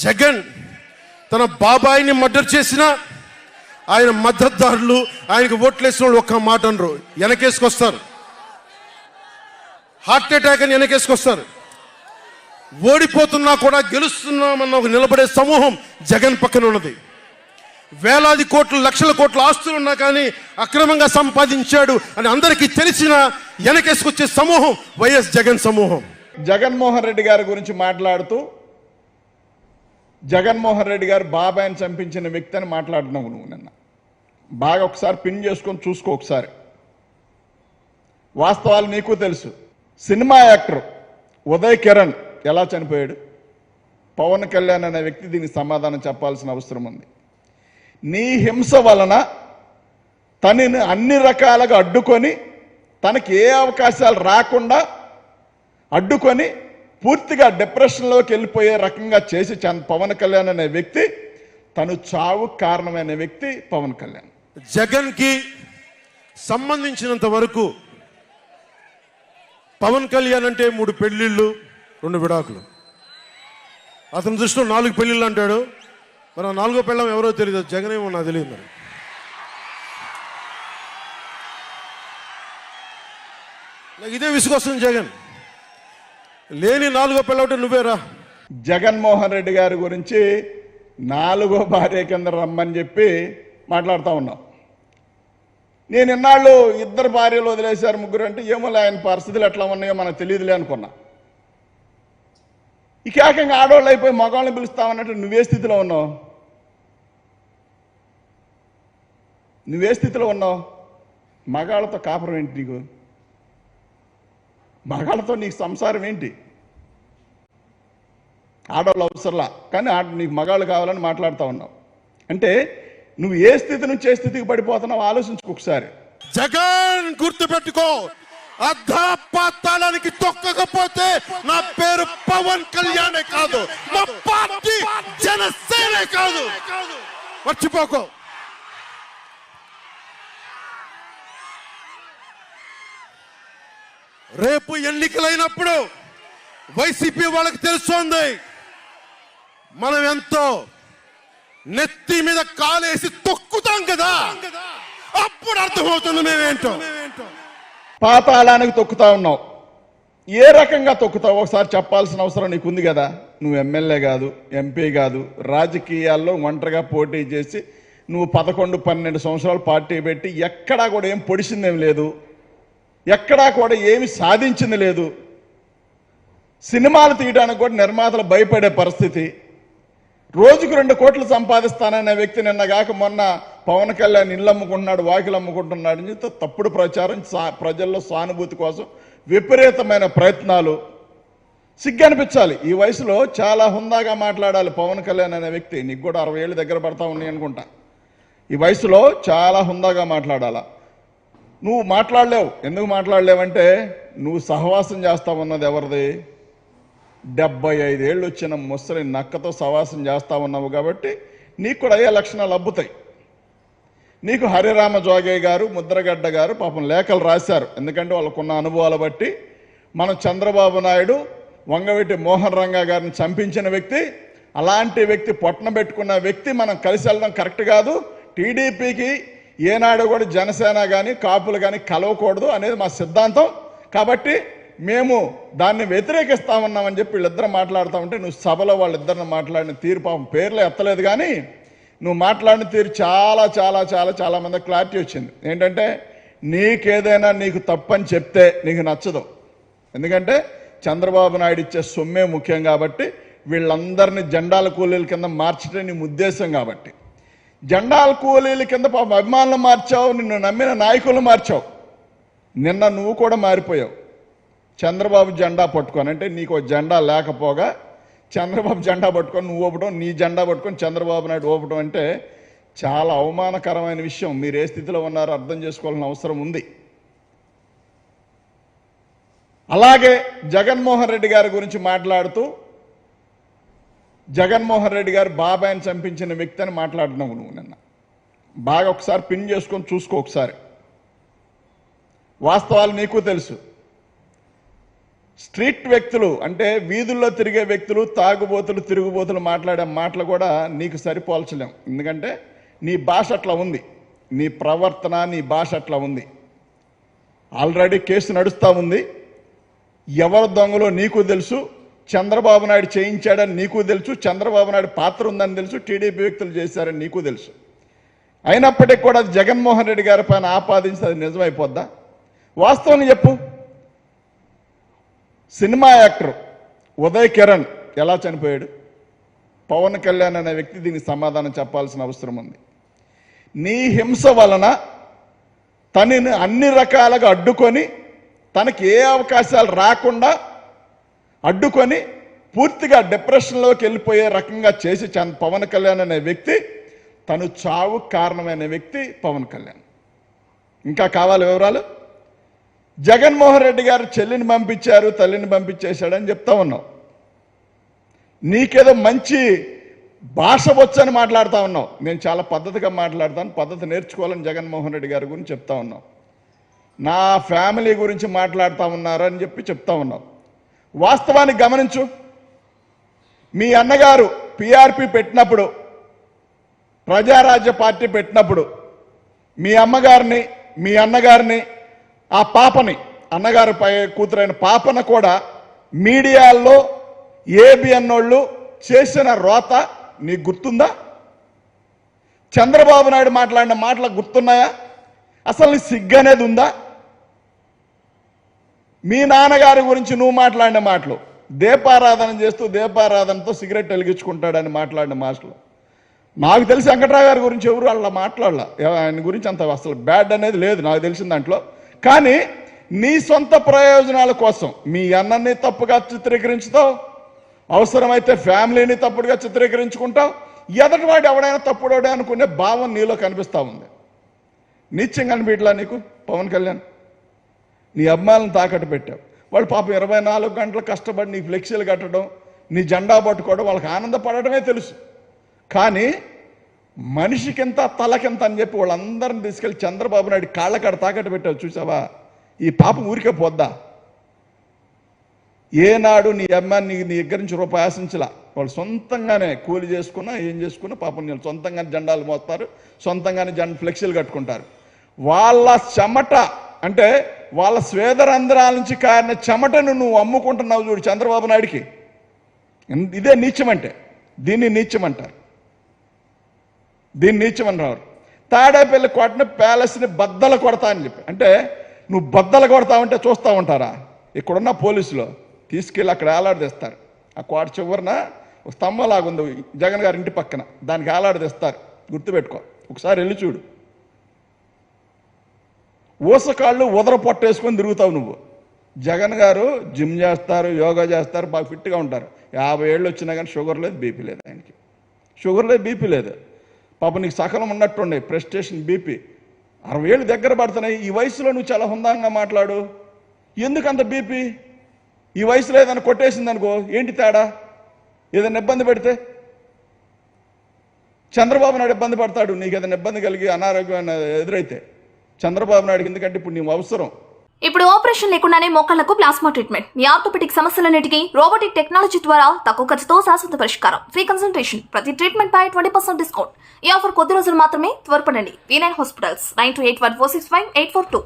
జగన్ తన బాబాయిని మర్డర్ చేసిన ఆయన మద్దతుదారులు ఆయనకు ఓట్లేసిన వాళ్ళు ఒక్క మాట అనరు, వెనకేసుకొస్తారు. హార్ట్ అటాక్ అని వెనకేసుకొస్తారు. ఓడిపోతున్నా కూడా గెలుస్తున్నామన్న ఒక నిలబడే సమూహం జగన్ పక్కన ఉన్నది. వేలాది కోట్లు లక్షల కోట్ల ఆస్తులు ఉన్నా కానీ అక్రమంగా సంపాదించాడు అని అందరికీ తెలిసిన వెనకేసుకొచ్చే సమూహం వైఎస్ జగన్ సమూహం. జగన్మోహన్ రెడ్డి గారి గురించి మాట్లాడుతూ జగన్మోహన్ రెడ్డి గారు బాబాయిని చంపించిన వ్యక్తి అని మాట్లాడుతున్నావు నువ్వు. నిన్న బాగా ఒకసారి పిన్ చేసుకొని చూసుకో ఒకసారి. వాస్తవాలు నీకు తెలుసు. సినిమా యాక్టర్ ఉదయ్ కిరణ్ ఎలా చనిపోయాడు? పవన్ కళ్యాణ్ అనే వ్యక్తి దీనికి సమాధానం చెప్పాల్సిన అవసరం ఉంది. నీ హింస వలన తనని అన్ని రకాలుగా అడ్డుకొని తనకి ఏ అవకాశాలు రాకుండా అడ్డుకొని పూర్తిగా డిప్రెషన్లోకి వెళ్ళిపోయే రకంగా చేసి పవన్ కళ్యాణ్ అనే వ్యక్తి తను చావు కారణమైన వ్యక్తి పవన్ కళ్యాణ్. జగన్కి సంబంధించినంత వరకు పవన్ కళ్యాణ్ అంటే 3 పెళ్లిళ్ళు 2 విడాకులు. అతని దృష్టిలో 4 పెళ్లిళ్ళు అంటాడు. మరి 4వ పెళ్ళం ఎవరో తెలియదు, జగన్ ఏమో నాకు తెలియదు. మరి నాకు ఇదే విసుగొస్తుంది. జగన్ లేని 4వ పెళ్ళవుటే నువ్వేరా. జగన్మోహన్ రెడ్డి గారి గురించి 4వ భార్య కింద రమ్మని చెప్పి మాట్లాడుతూ ఉన్నాం. నేను ఇన్నాళ్ళు 2 భార్యలు వదిలేశారు 3 అంటే ఏమో ఆయన పరిస్థితులు ఎట్లా ఉన్నాయో మనకు తెలియదులే అనుకున్నా. ఇక ఏకంగా ఆడవాళ్ళు అయిపోయి మగవాళ్ళని పిలుస్తామన్నట్టు నువ్వే స్థితిలో ఉన్నావు? నువ్వే స్థితిలో ఉన్నావు? మగాళ్ళతో కాపురం ఏంటి నీకు? మగాళ్ళతో నీకు సంసారం ఏంటి? ఆడవాళ్ళు అవసరంలా, కానీ నీకు మగాళ్ళు కావాలని మాట్లాడుతూ ఉన్నావు. అంటే నువ్వు ఏ స్థితి నుంచి ఏ స్థితికి పడిపోతున్నావు ఆలోచించుకో ఒకసారి. జగన్ గుర్తుపెట్టుకో, అర్ధపాతాళానికి తొక్కకపోతే నా పేరు పవన్ కళ్యాణే కాదు, మా పార్టీ జనసేనే కాదు, మర్చిపోకో. రేపు ఎన్నికలైనప్పుడు వైసీపీ వాళ్ళకి తెలుస్తోంది మనం ఎంతో. నెత్తి మీద కాలేసి తొక్కుతాం కదా, అప్పుడు అర్థమవుతుంది మేమేంటో. పాతాళానికి తొక్కుతా ఉన్నావు. ఏ రకంగా తొక్కుతావు ఒకసారి చెప్పాల్సిన అవసరం నీకుంది కదా. నువ్వు ఎమ్మెల్యే కాదు, ఎంపీ కాదు, రాజకీయాల్లో ఒంటరిగా పోటీ చేసి నువ్వు 11-12 సంవత్సరాలు పార్టీ పెట్టి ఎక్కడా కూడా ఏం పొడిచిందేం లేదు, ఎక్కడా కూడా ఏమి సాధించింది లేదు. సినిమాలు తీయడానికి కూడా నిర్మాతలు భయపడే పరిస్థితి. రోజుకు 2 కోట్లు సంపాదిస్తాననే వ్యక్తి నిన్నగాక మొన్న పవన్ కళ్యాణ్ ఇళ్ళు అమ్ముకుంటున్నాడు, వాకిలు అమ్ముకుంటున్నాడు అని తప్పుడు ప్రచారం, ప్రజల్లో సానుభూతి కోసం విపరీతమైన ప్రయత్నాలు. సిగ్గు అనిపించాలి. ఈ వయసులో చాలా హుందాగా మాట్లాడాలి పవన్ కళ్యాణ్ అనే వ్యక్తి. నీకు కూడా 60 ఏళ్ళు దగ్గర పడతా ఉన్నాయి అనుకుంటా. ఈ వయసులో చాలా హుందాగా మాట్లాడాలా. నువ్వు మాట్లాడలేవు. ఎందుకు మాట్లాడలేవంటే నువ్వు సహవాసం చేస్తా ఉన్నది ఎవరిది? 75 ఏళ్ళు వచ్చిన ముసలి నక్కతో సహవాసం చేస్తా ఉన్నావు కాబట్టి నీకు కూడా అయ్యే లక్షణాలు అబ్బుతాయి. నీకు హరిరామ జోగయ్య గారు, ముద్రగడ్డ గారు పాపం లేఖలు రాశారు. ఎందుకంటే వాళ్ళకున్న అనుభవాలు బట్టి. మనం చంద్రబాబు నాయుడు వంగవీటి మోహన్ రంగా గారిని చంపించిన వ్యక్తి, అలాంటి వ్యక్తి పొట్టన పెట్టుకున్న వ్యక్తి మనం కలిసి వెళ్ళడం కరెక్ట్ కాదు. టీడీపీకి ఏనాడు కూడా జనసేన కానీ కాపులు కానీ కలవకూడదు అనేది మా సిద్ధాంతం. కాబట్టి మేము దాన్ని వ్యతిరేకిస్తామన్నామని చెప్పి వీళ్ళిద్దరు మాట్లాడుతూ ఉంటే నువ్వు సభలో వాళ్ళిద్దరిని మాట్లాడిన తీరు, పాపం పేర్లు ఎత్తలేదు కానీ నువ్వు మాట్లాడిన తీరు చాలా చాలా చాలా చాలా మంది క్లారిటీ వచ్చింది. ఏంటంటే నీకేదైనా నీకు తప్పని చెప్తే నీకు నచ్చదు. ఎందుకంటే చంద్రబాబు నాయుడు ఇచ్చే సొమ్మే ముఖ్యం కాబట్టి వీళ్ళందరినీ జెండాల కూలీల కింద మార్చడం నీ ఉద్దేశం కాబట్టి జెండాల కూలీల కింద పాపం అభిమానులు మార్చావు, నిన్ను నమ్మిన నాయకులు మార్చావు. నిన్న నువ్వు కూడా మారిపోయావు. చంద్రబాబు జెండా పట్టుకొని, అంటే నీకు జెండా లేకపోగా చంద్రబాబు జెండా పట్టుకొని నువ్వు ఊపటం, నీ జెండా పట్టుకొని చంద్రబాబు నాయుడు ఊపటం అంటే చాలా అవమానకరమైన విషయం. మీరు ఏ స్థితిలో ఉన్నారో అర్థం చేసుకోవాల్సిన అవసరం ఉంది. అలాగే జగన్మోహన్ రెడ్డి గారి గురించి మాట్లాడుతూ జగన్మోహన్ రెడ్డి గారు బాబాయిని చంపించిన వ్యక్తి అని మాట్లాడుతున్నావు నువ్వు. నిన్న బాగా ఒకసారి పిన్ చేసుకొని చూసుకో ఒకసారి. వాస్తవాలు నీకు తెలుసు. స్ట్రీట్ వ్యక్తులు అంటే వీధుల్లో తిరిగే వ్యక్తులు, తాగుబోతులు, తిరుగుబోతులు మాట్లాడే మాటలు కూడా నీకు సరిపోల్చలేం. ఎందుకంటే నీ భాష అట్లా ఉంది, నీ ప్రవర్తన, నీ భాష అట్లా ఉంది. ఆల్రెడీ కేసు నడుస్తూ ఉంది. ఎవరు దొంగలో నీకు తెలుసు, చంద్రబాబు నాయుడు చేయించాడని నీకు తెలుసు, చంద్రబాబు నాయుడు పాత్ర ఉందని తెలుసు, టీడీపీ వ్యక్తులు చేశారని నీకు తెలుసు. అయినప్పటికీ కూడా జగన్మోహన్ రెడ్డి గారి పైన ఆపాదించి అది నిజమైపోద్దా? వాస్తవం చెప్పు. సినిమా యాక్టర్ ఉదయ్ కిరణ్ ఎలా చనిపోయాడు? పవన్ కళ్యాణ్ అనే వ్యక్తి దీనికి సమాధానం చెప్పాల్సిన అవసరం ఉంది. నీ హింస వలన తనని అన్ని రకాలుగా అడ్డుకొని, తనకి ఏ అవకాశాలు రాకుండా అడ్డుకొని పూర్తిగా డిప్రెషన్లోకి వెళ్ళిపోయే రకంగా చేసి పవన్ కళ్యాణ్ అనే వ్యక్తి, తను చావు కారణమైన వ్యక్తి పవన్ కళ్యాణ్. ఇంకా కావాలి వివరాలు? జగన్మోహన్ రెడ్డి గారు చెల్లిని పంపించారు, తల్లిని పంపించేశాడని చెప్తా ఉన్నావు. నీకేదో మంచి భాష వచ్చని మాట్లాడుతూ ఉన్నావు. నేను చాలా పద్ధతిగా మాట్లాడతాను, పద్ధతి నేర్చుకోవాలని జగన్మోహన్ రెడ్డి గారి గురించి చెప్తా ఉన్నావు. నా ఫ్యామిలీ గురించి మాట్లాడుతూ ఉన్నారని చెప్తా ఉన్నావు. వాస్తవానికి గమనించు. మీ అన్నగారు పిఆర్పి పెట్టినప్పుడు, ప్రజారాజ్య పార్టీ పెట్టినప్పుడు మీ అమ్మగారిని, మీ అన్నగారిని, ఆ పాపని, అన్నగారి కూతురైన పాపను కూడా మీడియాల్లో ఏబిఎన్ వాళ్ళు చేసిన రోత నీకు గుర్తుందా? చంద్రబాబు నాయుడు మాట్లాడిన మాటలకు గుర్తున్నాయా? అసలు నీ సిగ్గు అనేది ఉందా? మీ నాన్నగారి గురించి నువ్వు మాట్లాడిన మాటలు, దీపారాధన చేస్తూ దీపారాధనతో సిగరెట్ వెలిగించుకుంటాడని మాట్లాడిన మాటలు, నాకు తెలిసి వెంకట్రావు గారి గురించి ఎవరు అలా మాట్లాడాల. ఆయన గురించి అంత అసలు బ్యాడ్ అనేది లేదు నాకు తెలిసిన దాంట్లో. కానీ నీ సొంత ప్రయోజనాల కోసం మీ అన్నని తప్పుగా చిత్రీకరించుతావు, అవసరమైతే ఫ్యామిలీని తప్పుడుగా చిత్రీకరించుకుంటావు. ఎదటివాడు ఎవడైనా తప్పుడోడే అనుకునే భావం నీలో కనిపిస్తూ ఉంది. నిత్యం కనిపించలా నీకు పవన్ కళ్యాణ్? నీ అభిమానులను తాకట్టు పెట్టావు. వాళ్ళు పాపం 24 గంటలు కష్టపడి నీ ఫ్లెక్సీలు కట్టడం, నీ జెండా పట్టుకోవడం, వాళ్ళకి ఆనందపడటమే తెలుసు. కానీ మనిషికింత తలకింత అని చెప్పి వాళ్ళందరిని తీసుకెళ్లి చంద్రబాబు నాయుడు కాళ్ళకాడ తాకట్టు పెట్టావు. చూసావా? ఈ పాపం ఊరికే పోద్దా? ఏనాడు నీ అమ్మాయిని నీ దగ్గర నుంచి రూపాయి ఆశించలా. వాళ్ళు సొంతంగానే కూలి చేసుకున్నా, ఏం చేసుకున్నా పాపం నేను సొంతంగానే జెండాలు మోస్తారు, సొంతంగానే ఫ్లెక్సీలు కట్టుకుంటారు. వాళ్ళ చెమట అంటే వాళ్ళ స్వేదరంధ్రాల నుంచి కారిన చెమటను నువ్వు అమ్ముకుంటున్నావు చూడు చంద్రబాబు నాయుడికి. ఇదే నీచం అంటే. దీన్ని నీచం అంటారు. దీన్ని నీచం అన్నారు. తాడేపల్లి కోటని ప్యాలెస్ని బద్దలు కొడతా అని చెప్పి, అంటే నువ్వు బద్దలు కొడతావంటే చూస్తూ ఉంటారా? ఇక్కడున్న పోలీసులు తీసుకెళ్ళి అక్కడ ఏలాడదీస్తారు. ఆ కోట చివరిన ఒక స్తంభంలాగా ఉంది జగన్ గారి ఇంటి పక్కన, దానికి ఏలాడదీస్తారు. గుర్తుపెట్టుకో, ఒకసారి వెళ్ళి చూడు. ఊసకాళ్ళు ఉదర పొట్టేసుకొని తిరుగుతావు నువ్వు. జగన్ గారు జిమ్ చేస్తారు, యోగా చేస్తారు, బాగా ఫిట్గా ఉంటారు. 50 ఏళ్ళు వచ్చినా కానీ షుగర్ లేదు, బీపీ లేదు. ఆయనకి షుగర్ లేదు, బీపీ లేదు. పాపం నీకు సకలం ఉన్నట్టుండే ప్రెస్టేషన్, బీపీ. 60 ఏళ్ళు దగ్గర పడుతున్నాయి. ఈ వయసులో నువ్వు చాలా హుందాంగా మాట్లాడు. ఎందుకంత బీపీ? ఈ వయసులో ఏదైనా కొట్టేసింది అనుకో, ఏంటి తేడా? ఏదైనా ఇబ్బంది పెడితే చంద్రబాబు నాయుడు ఇబ్బంది పడతాడు. నీకు ఏదైనా ఇబ్బంది కలిగి అనారోగ్యం ఎదురైతే చంద్రబాబు నాయుడు ఎందుకంటే ఇప్పుడు నీవు అవసరం. ఇప్పుడు ఆపరేషన్ లేకుండానే మోకాళ్లకు ప్లాస్మా ట్రీట్మెంట్. మీ ఆర్థోపెడిక్ సమస్యలన్నిటికీ రోబోటిక్ టెక్నాలజీ ద్వారా తక్కువ ఖర్చుతో శాశ్వత పరిష్కారం. Free consultation. ప్రతి ట్రీట్మెంట్ పై 20% డిస్కౌంట్. ఈ ఆఫర్ కొద్ది రోజులు మాత్రమే. త్వరపడండి. V9 hospitals 9281465842.